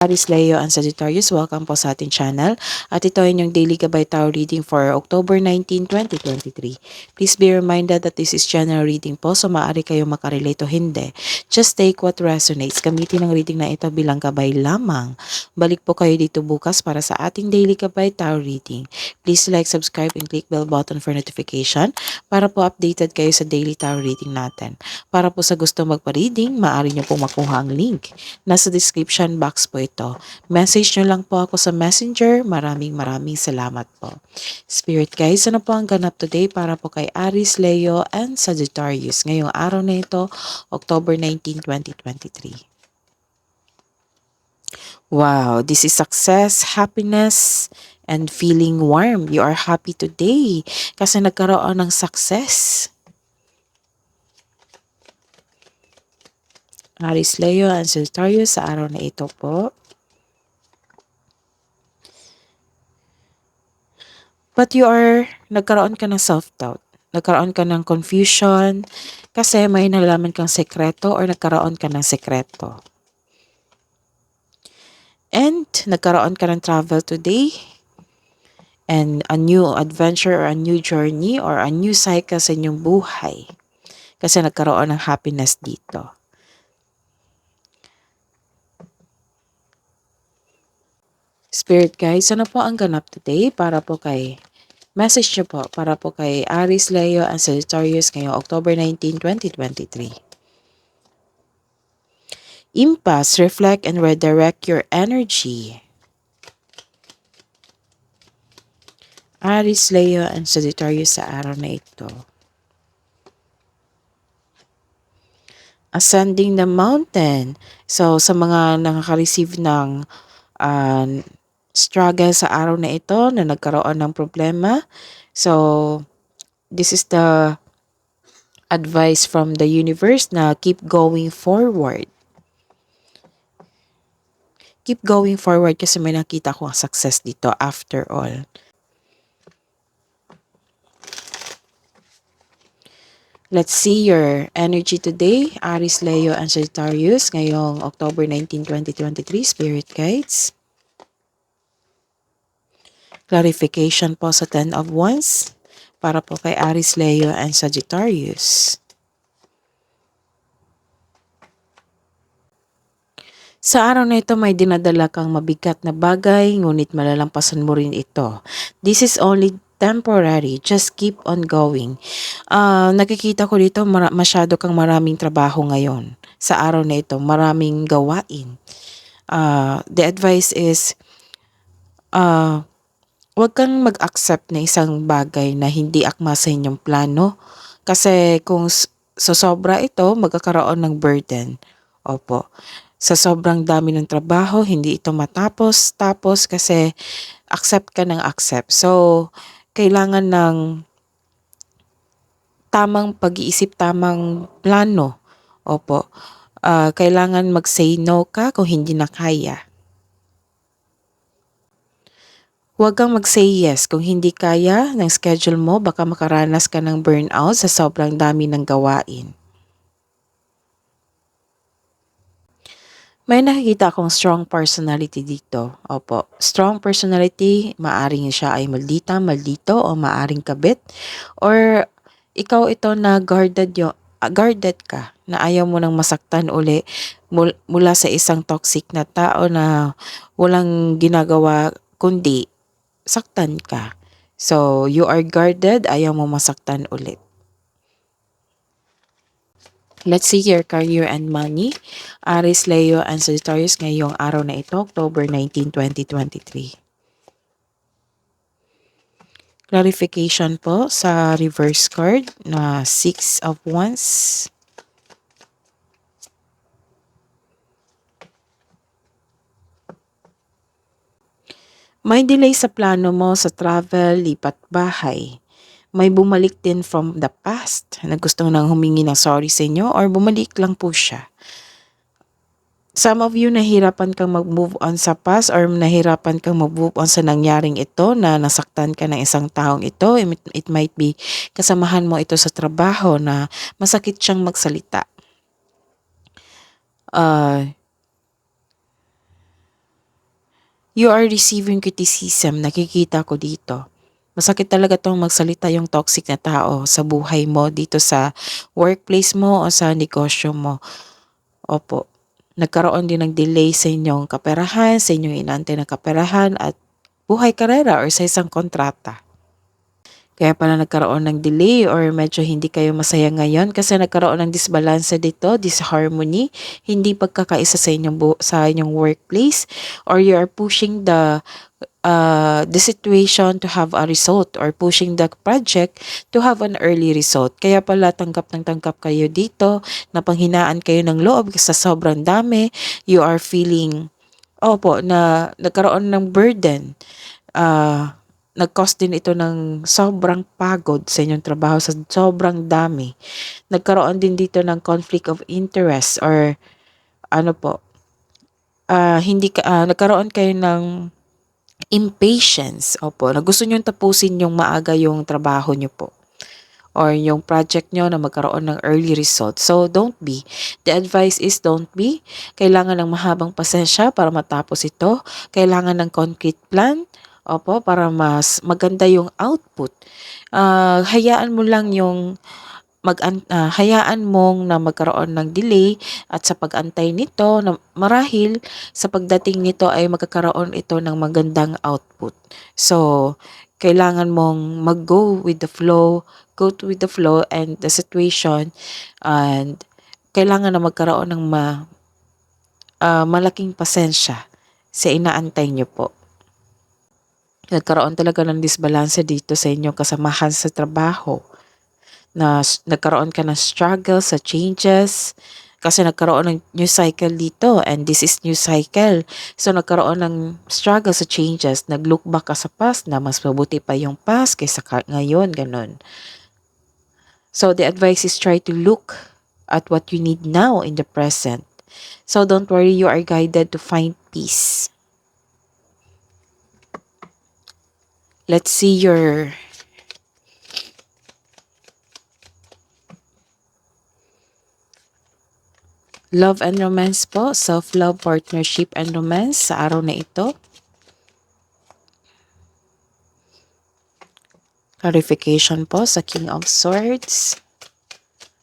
Aries, Leo, and Sagittarius, welcome po sa ating channel. At ito ay inyong daily gabay tarot reading for October 19, 2023. Please be reminded that this is general reading po, so maaari kayo makarelate o hindi. Just take what resonates. Gamitin ang reading na ito bilang gabay lamang. Balik po kayo dito bukas para sa ating daily gabay tarot reading. Please like, subscribe, and click bell button for notification para po updated kayo sa daily tarot reading natin. Para po sa gusto magpa-reading, maaari nyo pong makuha ang link. Nasa description box po ito. Message nyo lang po ako sa Messenger. Maraming salamat po. Spirit guys, ano po ang ganap today para po kay Aries, Leo, and Sagittarius ngayong araw na ito, October 19, 2023. Wow, this is success, happiness, and feeling warm. You are happy today kasi nagkaroon ng success. Aries, Leo, and Sagittarius sa araw na ito po. But nagkaroon ka ng self-doubt. Nagkaroon ka ng confusion kasi may nalaman kang sekreto or nagkaroon ka ng sekreto. And nagkaroon ka ng travel today and a new adventure or a new journey or a new cycle sa inyong buhay. Kasi nagkaroon ng happiness dito. Spirit guys, ano po ang ganap today para po kay message nyo po para po kay Aries, Leo, and Sagittarius ngayong October 19, 2023. Impasse, reflect, and redirect your energy. Aries, Leo, and Sagittarius sa araw na ito. Ascending the mountain. So, sa mga nakaka-receive ng struggle sa araw na ito na nagkaroon ng problema. So, this is the advice from the universe na keep going forward. Keep going forward kasi may nakita ko ang success dito after all. Let's see your energy today, Aries, Leo, and Sagittarius ngayong October 19, 2023, Spirit Guides. Clarification po sa 10 of Wands para po kay Aries, Leo, and Sagittarius. Sa araw na ito may dinadala kang mabigat na bagay, ngunit malalampasan mo rin ito. This is only temporary. Just keep on going. Nakikita ko dito masyado kang maraming trabaho ngayon. Sa araw na ito, maraming gawain. The advice is, huwag kang mag-accept na isang bagay na hindi akma sa inyong plano. Kasi kung sobra ito, magkakaroon ng burden. Opo. Sa sobrang dami ng trabaho, hindi ito matapos. Tapos kasi accept ka ng accept. So, kailangan ng tamang pag-iisip, tamang plano. Opo. Kailangan mag-say no ka kung hindi na kaya. Huwag kang mag-say yes kung hindi kaya ng schedule mo, baka makaranas ka ng burnout sa sobrang dami ng gawain. May nakikita akong strong personality dito. Opo, strong personality, maaring siya ay maldita, maldito o maaring kabit. Or ikaw ito na guarded ka, na ayaw mo nang masaktan uli mula sa isang toxic na tao na walang ginagawa kundi saktan ka. So, you are guarded, ayaw mo masaktan ulit. Let's see your career and money. Aries, Leo, and Sagittarius ngayong araw na ito, October 19, 2023. Clarification po sa reverse card na 6 of Wands. May delay sa plano mo sa travel, lipat bahay. May bumalik din from the past na gusto nang humingi ng sorry sa inyo or bumalik lang po siya. Some of you nahirapan kang mag-move on sa past or nahirapan kang mag-move on sa nangyaring ito na nasaktan ka ng isang taong ito. It might be kasamahan mo ito sa trabaho na masakit siyang magsalita. You are receiving criticism, nakikita ko dito. Masakit talaga tong magsalita yung toxic na tao sa buhay mo, dito sa workplace mo o sa negosyo mo. Opo. Nagkaroon din ng delay sa inyong kaperahan, sa inyong inaantay na kaperahan at buhay karera or sa isang kontrata. Kaya pala nagkaroon ng delay or medyo hindi kayo masaya ngayon kasi nagkaroon ng disbalance dito, disharmony, hindi pagkakaisa sa inyong workplace, or you are pushing the situation to have a result or pushing the project to have an early result. Kaya pala tanggap ng tanggap kayo dito, napanghinaan kayo ng loob sa sobrang dami, you are feeling, opo, na nagkaroon ng burden. Nag-cause din ito ng sobrang pagod sa inyong trabaho, sa sobrang dami. Nagkaroon din dito ng conflict of interest or ano po, nagkaroon kayo ng impatience, opo, na gusto niyong tapusin yung maaga yung trabaho niyo po or yung project nyo na magkaroon ng early result. So, don't be. The advice is don't be. Kailangan ng mahabang pasensya para matapos ito. Kailangan ng concrete plan, opo, para mas maganda yung output. Hayaan mo lang yung hayaan mong na magkaroon ng delay at sa pag-antay nito na marahil sa pagdating nito ay magkakaroon ito ng magandang output. So, kailangan mong mag-go with the flow, with the flow and the situation, and kailangan na magkaroon ng malaking pasensya sa inaantay nyo po. Nagkaroon talaga ng disbalance dito sa inyong kasamahan sa trabaho, na nagkaroon ka ng struggle sa changes kasi nagkaroon ng new cycle dito and this is new cycle. So nagkaroon ng struggle sa changes, nag-look back ka sa past na mas mabuti pa yung past kaysa ngayon, ganun. So the advice is try to look at what you need now in the present. So don't worry, you are guided to find peace. Let's see your love and romance po, self-love, partnership, and romance sa araw na ito. Clarification po sa King of Swords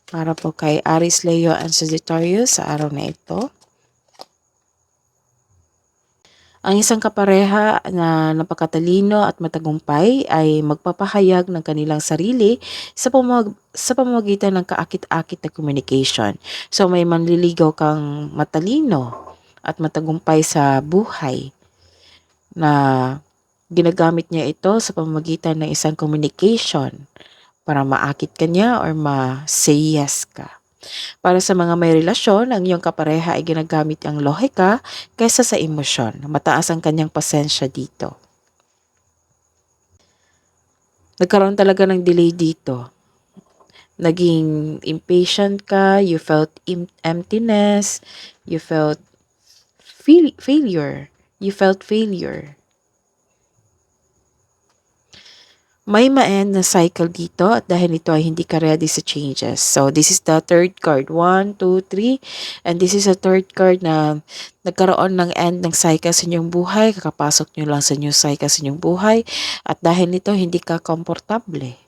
para po kay Aries, Leo, and Sagittarius sa araw na ito. Ang isang kapareha na napakatalino at matagumpay ay magpapahayag ng kanilang sarili sa pamamagitan ng kaakit-akit na communication. So may manliligaw kang matalino at matagumpay sa buhay na ginagamit niya ito sa pamamagitan ng isang communication para maakit ka niya or ma-say yes ka. Para sa mga may relasyon, ang iyong kapareha ay ginagamit ang lohika kaysa sa emosyon. Mataas ang kanyang pasensya dito. Nagkaroon talaga ng delay dito. Naging impatient ka, you felt emptiness, you felt failure. You felt failure. May ma-end na cycle dito at dahil ito ay hindi ka ready sa changes. So, this is the third card. 1, 2, 3. And this is a third card na nagkaroon ng end ng cycle sa inyong buhay. Kakapasok nyo lang sa new cycle sa inyong buhay. At dahil nito, hindi ka komportable.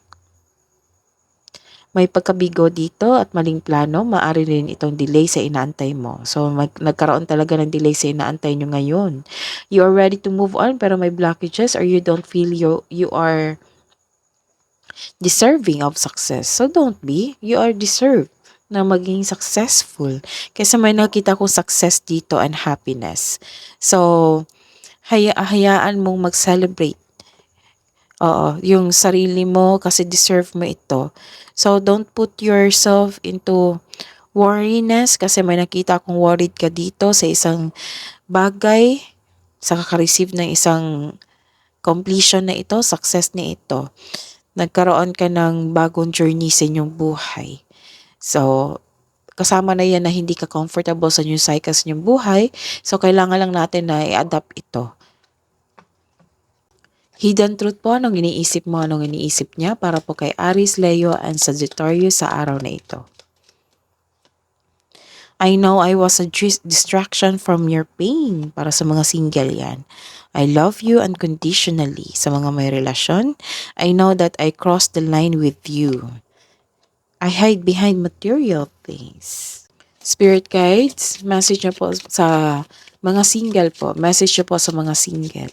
May pagkabigo dito at maling plano. Maaari rin itong delay sa inaantay mo. So, nagkaroon talaga ng delay sa inaantay nyo ngayon. You are ready to move on pero may blockages or you don't feel you are deserving of success. So don't be. You are deserved na maging successful. Kaysa may nakita kong success dito and happiness. So, hayaan mong mag-celebrate. Oo, yung sarili mo kasi deserve mo ito. So, don't put yourself into worriness kasi may nakita akong worried ka dito sa isang bagay, sa kaka-receive ng isang completion na ito, success na ito. Nagkaroon ka ng bagong journey sa inyong buhay. So, kasama na yan na hindi ka comfortable sa new cycle sa inyong buhay. So, kailangan lang natin na i-adapt ito. Hidden truth po, anong iniisip mo, anong iniisip niya para po kay Aries, Leo, and Sagittarius sa araw na ito. I know I was a distraction from your pain. Para sa mga single yan. I love you unconditionally. Sa mga may relasyon, I know that I crossed the line with you. I hide behind material things. Spirit guides, message nyo po sa mga single po. Message nyo po sa mga single.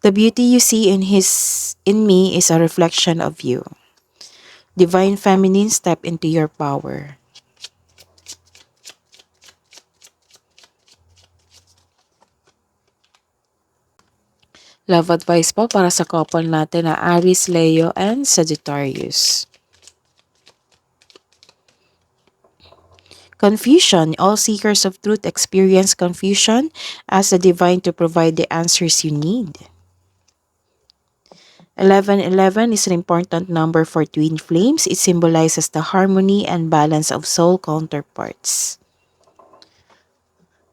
The beauty you see in me is a reflection of you. Divine feminine, step into your power. Love advice po para sa couple natin na Aries, Leo, and Sagittarius. Confusion. All seekers of truth experience confusion. Ask the divine to provide the answers you need. 1111 is an important number for twin flames. It symbolizes the harmony and balance of soul counterparts.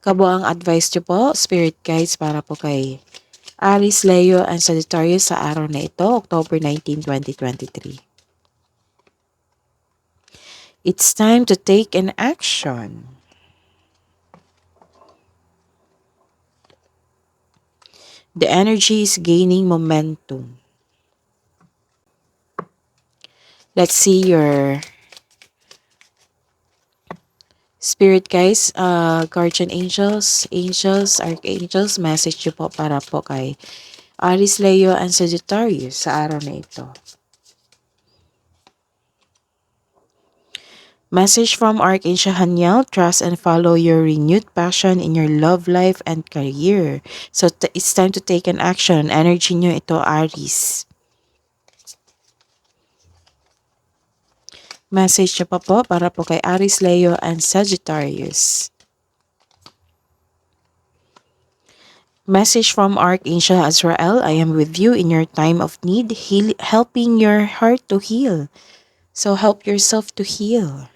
Kabuang advice nyo po, spirit guides, para po kay Aries, Leo, and Sagittarius sa araw na ito, October 19, 2023. It's time to take an action. The energy is gaining momentum. Let's see your spirit guides, guardian angels, archangels, message nyo po para po kay Aries, Leo, and Sagittarius sa araw na ito. Message from Archangel Haniel, trust and follow your renewed passion in your love life and career. So it's time to take an action. Energy nyo ito, Aries. Message nyo pa po para po kay Aries, Leo, and Sagittarius. Message from Archangel Azrael, I am with you in your time of need, helping your heart to heal. So help yourself to heal.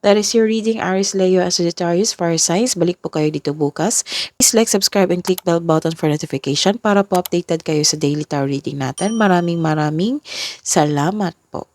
That is your reading, Aries, Leo, and Sagittarius fire signs. Balik po kayo dito bukas. Please like, subscribe, and click bell button for notification para po updated kayo sa daily tarot reading natin. Maraming salamat po.